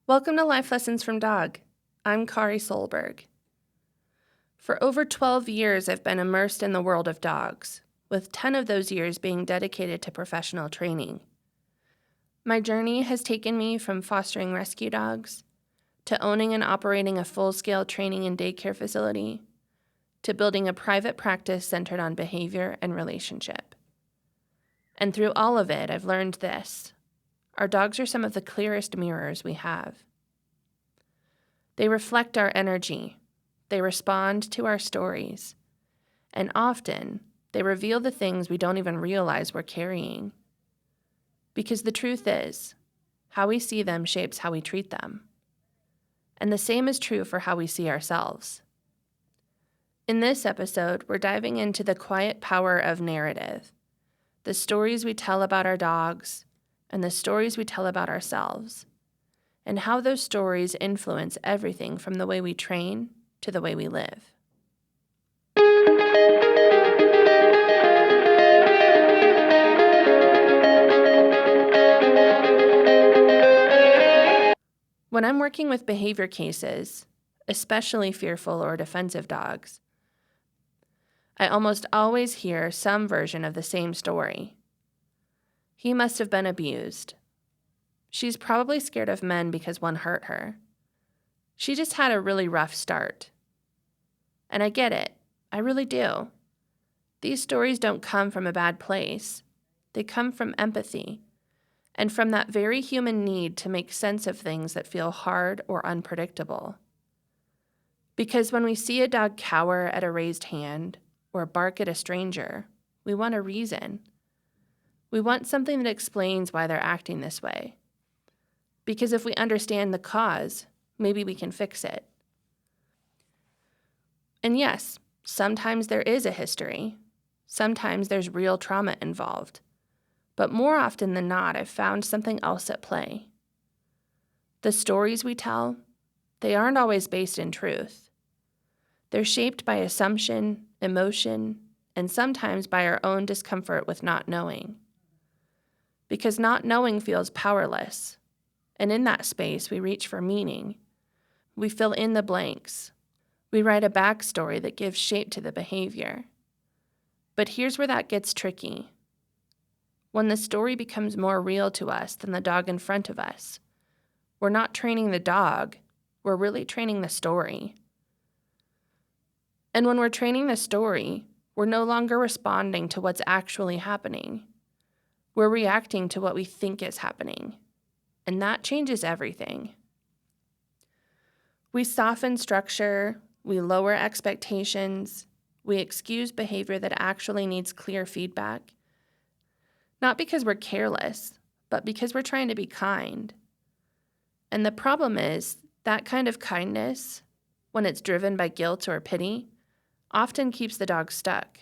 Welcome to Life Lessons from Dog. I'm Kari Solberg. For over 12 years, I've been immersed in the world of dogs, with 10 of those years being dedicated to professional training. My journey has taken me from fostering rescue dogs, to owning and operating a full-scale training and daycare facility, to building a private practice centered on behavior and relationship. And through all of it, I've learned this. Our dogs are some of the clearest mirrors we have. They reflect our energy. They respond to our stories. And often, they reveal the things we don't even realize we're carrying. Because the truth is, how we see them shapes how we treat them. And the same is true for how we see ourselves. In this episode, we're diving into the quiet power of narrative, the stories we tell about our dogs, and the stories we tell about ourselves, and how those stories influence everything from the way we train to the way we live. When I'm working with behavior cases, especially fearful or defensive dogs, I almost always hear some version of the same story. He must have been abused. She's probably scared of men because one hurt her. She just had a really rough start. And I get it. I really do. These stories don't come from a bad place. They come from empathy and from that very human need to make sense of things that feel hard or unpredictable. Because when we see a dog cower at a raised hand or bark at a stranger, we want a reason. We want something that explains why they're acting this way. Because if we understand the cause, maybe we can fix it. And yes, sometimes there is a history. Sometimes there's real trauma involved. But more often than not, I've found something else at play. The stories we tell, they aren't always based in truth. They're shaped by assumption, emotion, and sometimes by our own discomfort with not knowing. Because not knowing feels powerless. And in that space, we reach for meaning. We fill in the blanks. We write a backstory that gives shape to the behavior. But here's where that gets tricky. When the story becomes more real to us than the dog in front of us, we're not training the dog, we're really training the story. And when we're training the story, we're no longer responding to what's actually happening. We're reacting to what we think is happening, and that changes everything. We soften structure, we lower expectations, we excuse behavior that actually needs clear feedback, not because we're careless, but because we're trying to be kind. And the problem is that kind of kindness, when it's driven by guilt or pity, often keeps the dog stuck.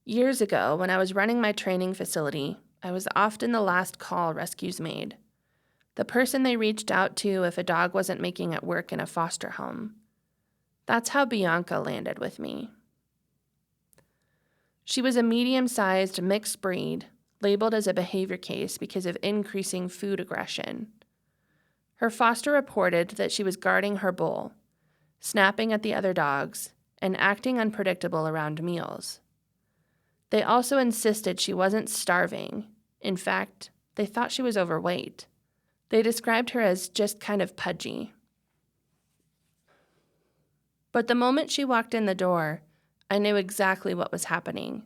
Years ago, when I was running my training facility, I was often the last call rescues made. The person they reached out to if a dog wasn't making it work in a foster home. That's how Bianca landed with me. She was a medium-sized mixed breed, labeled as a behavior case because of increasing food aggression. Her foster reported that she was guarding her bowl, snapping at the other dogs, and acting unpredictable around meals. They also insisted she wasn't starving. In fact, they thought she was overweight. They described her as just kind of pudgy. But the moment she walked in the door, I knew exactly what was happening.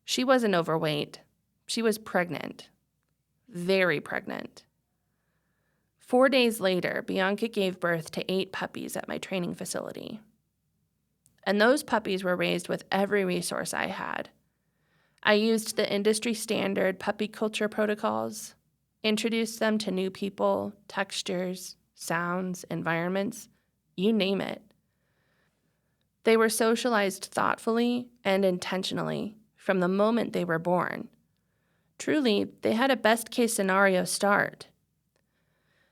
She wasn't overweight. She was pregnant. Very pregnant. 4 days later, Bianca gave birth to 8 puppies at my training facility. And those puppies were raised with every resource I had. I used the industry standard puppy culture protocols, introduced them to new people, textures, sounds, environments, you name it. They were socialized thoughtfully and intentionally from the moment they were born. Truly, they had a best-case scenario start.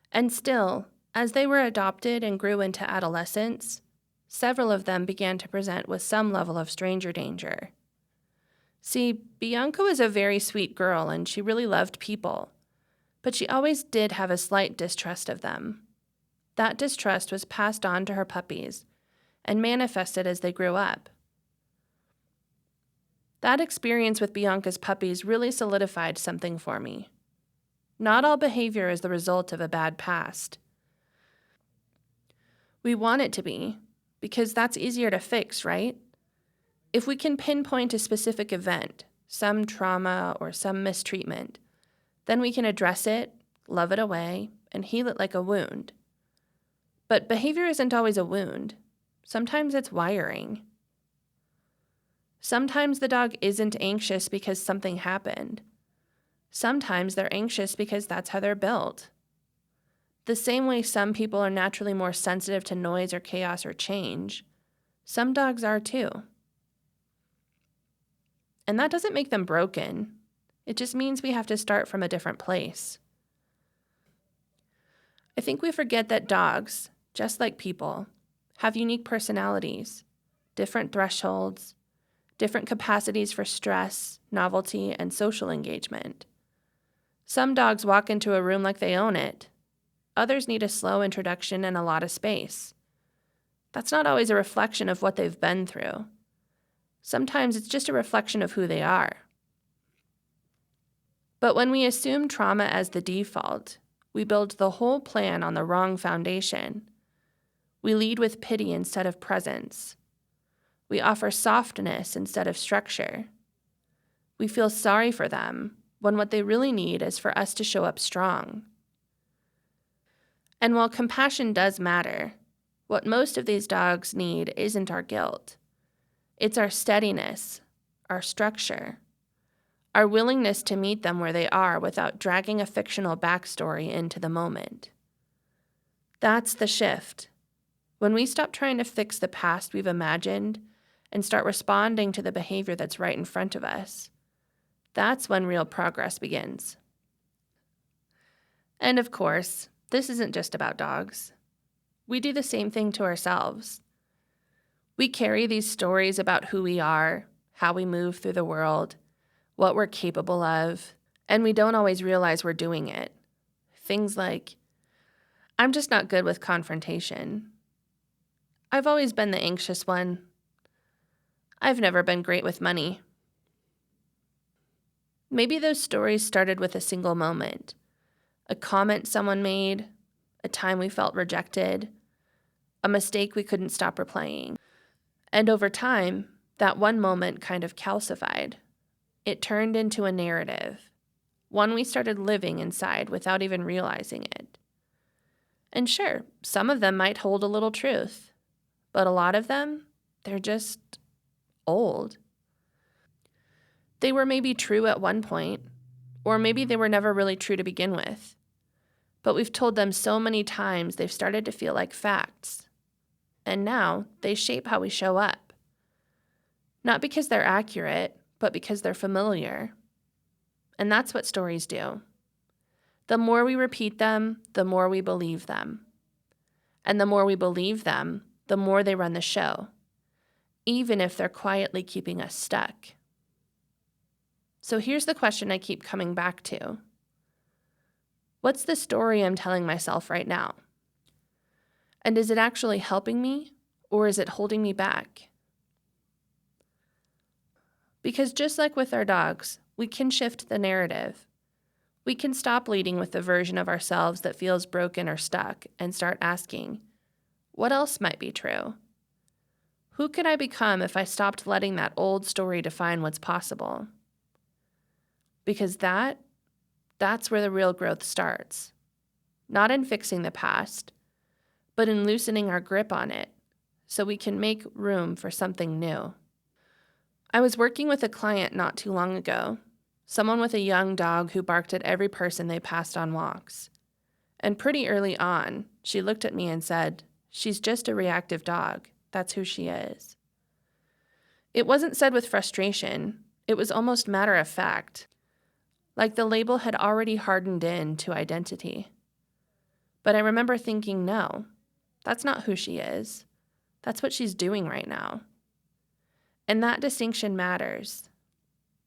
And still, as they were adopted and grew into adolescence, several of them began to present with some level of stranger danger. See, Bianca was a very sweet girl and she really loved people, but she always did have a slight distrust of them. That distrust was passed on to her puppies and manifested as they grew up. That experience with Bianca's puppies really solidified something for me. Not all behavior is the result of a bad past. We want it to be, because that's easier to fix, right? If we can pinpoint a specific event, some trauma or some mistreatment, then we can address it, love it away, and heal it like a wound. But behavior isn't always a wound. Sometimes it's wiring. Sometimes the dog isn't anxious because something happened. Sometimes they're anxious because that's how they're built. The same way some people are naturally more sensitive to noise or chaos or change, some dogs are too. And that doesn't make them broken. It just means we have to start from a different place. I think we forget that dogs, just like people, have unique personalities, different thresholds, different capacities for stress, novelty, and social engagement. Some dogs walk into a room like they own it. Others need a slow introduction and a lot of space. That's not always a reflection of what they've been through. Sometimes it's just a reflection of who they are. But when we assume trauma as the default, we build the whole plan on the wrong foundation. We lead with pity instead of presence. We offer softness instead of structure. We feel sorry for them when what they really need is for us to show up strong. And while compassion does matter, what most of these dogs need isn't our guilt. It's our steadiness, our structure, our willingness to meet them where they are without dragging a fictional backstory into the moment. That's the shift. When we stop trying to fix the past we've imagined and start responding to the behavior that's right in front of us, that's when real progress begins. And of course, this isn't just about dogs. We do the same thing to ourselves. We carry these stories about who we are, how we move through the world, what we're capable of, and we don't always realize we're doing it. Things like, I'm just not good with confrontation. I've always been the anxious one. I've never been great with money. Maybe those stories started with a single moment, a comment someone made, a time we felt rejected, a mistake we couldn't stop replaying. And over time, that one moment kind of calcified. It turned into a narrative, one we started living inside without even realizing it. And sure, some of them might hold a little truth, but a lot of them, they're just old. They were maybe true at one point, or maybe they were never really true to begin with. But we've told them so many times they've started to feel like facts. And now they shape how we show up. Not because they're accurate, but because they're familiar. And that's what stories do. The more we repeat them, the more we believe them. And the more we believe them, the more they run the show, even if they're quietly keeping us stuck. So here's the question I keep coming back to. What's the story I'm telling myself right now? And is it actually helping me, or is it holding me back? Because just like with our dogs, we can shift the narrative. We can stop leading with the version of ourselves that feels broken or stuck and start asking, what else might be true? Who could I become if I stopped letting that old story define what's possible? Because that's where the real growth starts. Not in fixing the past, but in loosening our grip on it so we can make room for something new. I was working with a client not too long ago, someone with a young dog who barked at every person they passed on walks. And pretty early on, she looked at me and said, "She's just a reactive dog. That's who she is." It wasn't said with frustration. It was almost matter of fact, like the label had already hardened into identity. But I remember thinking, no, that's not who she is. That's what she's doing right now. And that distinction matters.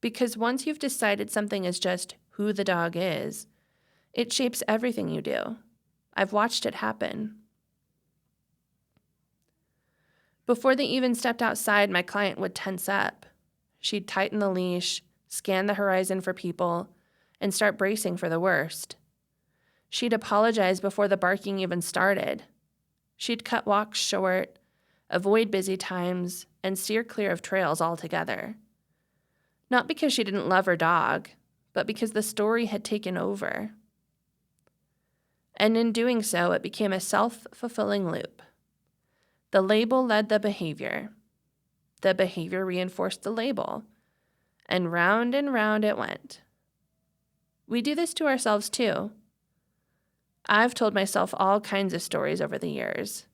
Because once you've decided something is just who the dog is, It shapes everything you do. I've watched it happen. Before they even stepped outside, my client would tense up. She'd tighten the leash, scan the horizon for people, and start bracing for the worst. She'd apologize before the barking even started. She'd cut walks short, avoid busy times, and steer clear of trails altogether. Not because she didn't love her dog, but because the story had taken over. And in doing so, it became a self-fulfilling loop. The label led the behavior. The behavior reinforced the label. And round it went. We do this to ourselves too. I've told myself all kinds of stories over the years.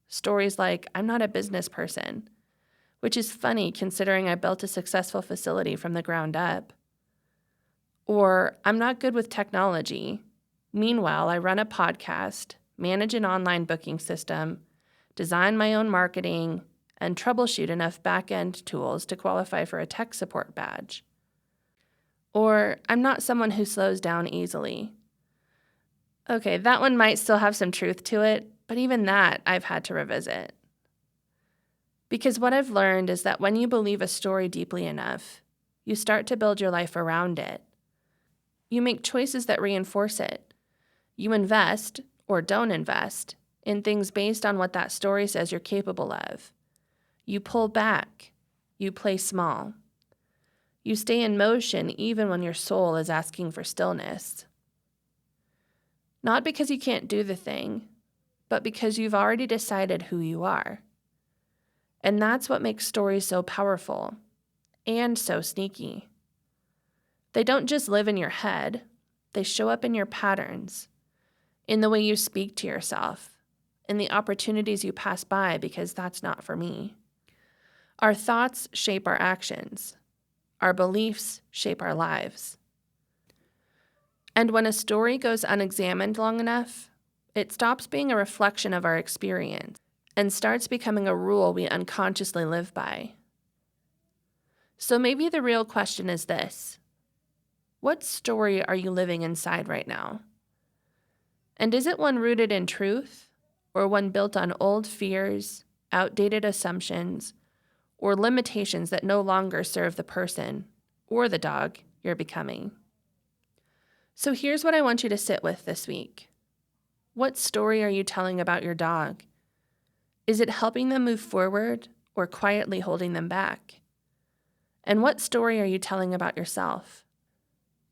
Stories like, I'm not a business person, which is funny considering I built a successful facility from the ground up. Or, I'm not good with technology. Meanwhile, I run a podcast, manage an online booking system, design my own marketing, and troubleshoot enough back-end tools to qualify for a tech support badge. Or, I'm not someone who slows down easily. Okay, that one might still have some truth to it, but even that I've had to revisit. Because what I've learned is that when you believe a story deeply enough, you start to build your life around it. You make choices that reinforce it. You invest, or don't invest, in things based on what that story says you're capable of. You pull back. You play small. You stay in motion even when your soul is asking for stillness. Not because you can't do the thing, but because you've already decided who you are. And that's what makes stories so powerful and so sneaky. They don't just live in your head, they show up in your patterns, in the way you speak to yourself, in the opportunities you pass by because that's not for me. Our thoughts shape our actions. Our beliefs shape our lives. And when a story goes unexamined long enough, it stops being a reflection of our experience and starts becoming a rule we unconsciously live by. So maybe the real question is this: what story are you living inside right now? And is it one rooted in truth, or one built on old fears, outdated assumptions, or limitations that no longer serve the person or the dog you're becoming? So here's what I want you to sit with this week. What story are you telling about your dog? Is it helping them move forward or quietly holding them back? And what story are you telling about yourself?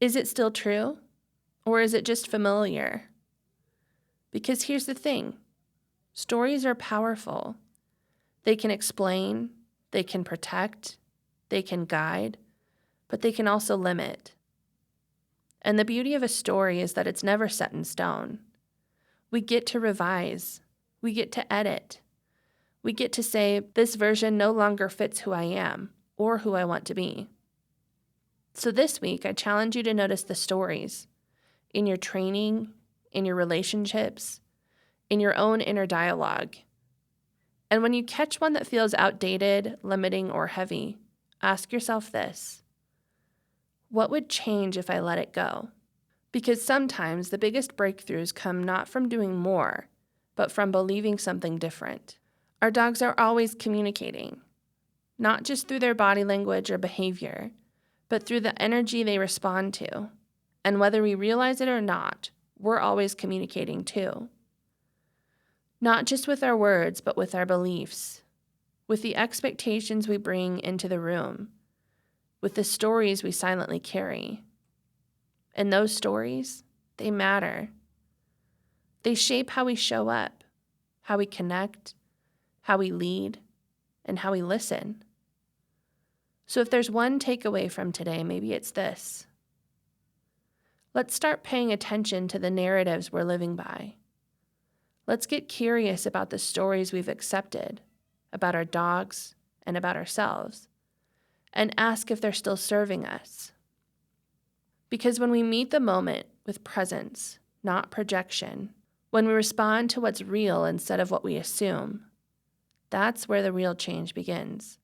Is it still true, or is it just familiar? Because here's the thing. Stories are powerful. They can explain, they can protect, they can guide, but they can also limit. And the beauty of a story is that it's never set in stone. We get to revise. We get to edit. We get to say, this version no longer fits who I am or who I want to be. So this week, I challenge you to notice the stories in your training, in your relationships, in your own inner dialogue. And when you catch one that feels outdated, limiting, or heavy, ask yourself this: what would change if I let it go? Because sometimes the biggest breakthroughs come not from doing more, but from believing something different. Our dogs are always communicating, not just through their body language or behavior, but through the energy they respond to. And whether we realize it or not, we're always communicating too. Not just with our words, but with our beliefs, with the expectations we bring into the room, with the stories we silently carry. And those stories, they matter. They shape how we show up, how we connect, how we lead, and how we listen. So if there's one takeaway from today, maybe it's this: let's start paying attention to the narratives we're living by. Let's get curious about the stories we've accepted, about our dogs and about ourselves, and ask if they're still serving us. Because when we meet the moment with presence, not projection, when we respond to what's real instead of what we assume, that's where the real change begins.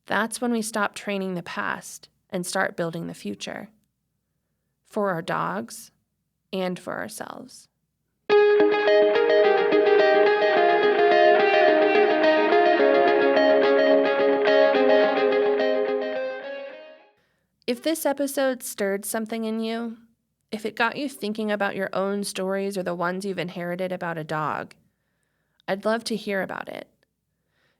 That's when we stop training the past and start building the future. For our dogs, and for ourselves. If this episode stirred something in you, if it got you thinking about your own stories or the ones you've inherited about a dog, I'd love to hear about it.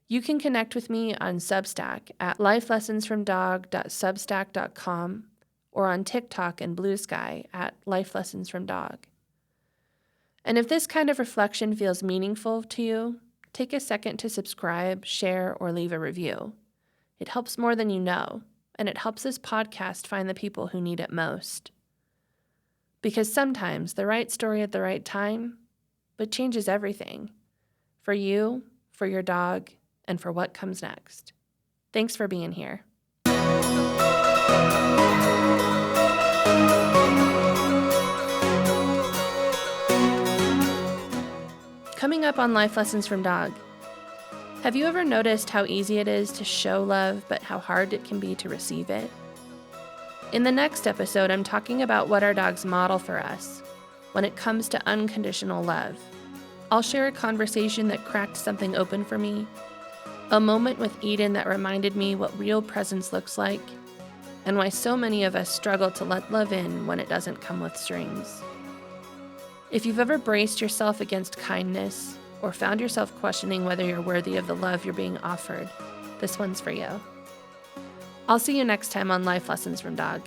You can connect with me on Substack at lifelessonsfromdog.substack.com or on TikTok and Blue Sky at lifelessonsfromdog. And if this kind of reflection feels meaningful to you, take a second to subscribe, share, or leave a review. It helps more than you know, and it helps this podcast find the people who need it most. Because sometimes the right story at the right time, but changes everything. For you, for your dog, and for what comes next. Thanks for being here. Coming up on Life Lessons from Dog. Have you ever noticed how easy it is to show love, but how hard it can be to receive it? In the next episode, I'm talking about what our dogs model for us when it comes to unconditional love. I'll share a conversation that cracked something open for me, a moment with Eden that reminded me what real presence looks like, and why so many of us struggle to let love in when it doesn't come with strings. If you've ever braced yourself against kindness or found yourself questioning whether you're worthy of the love you're being offered, this one's for you. I'll see you next time on Life Lessons from Dog.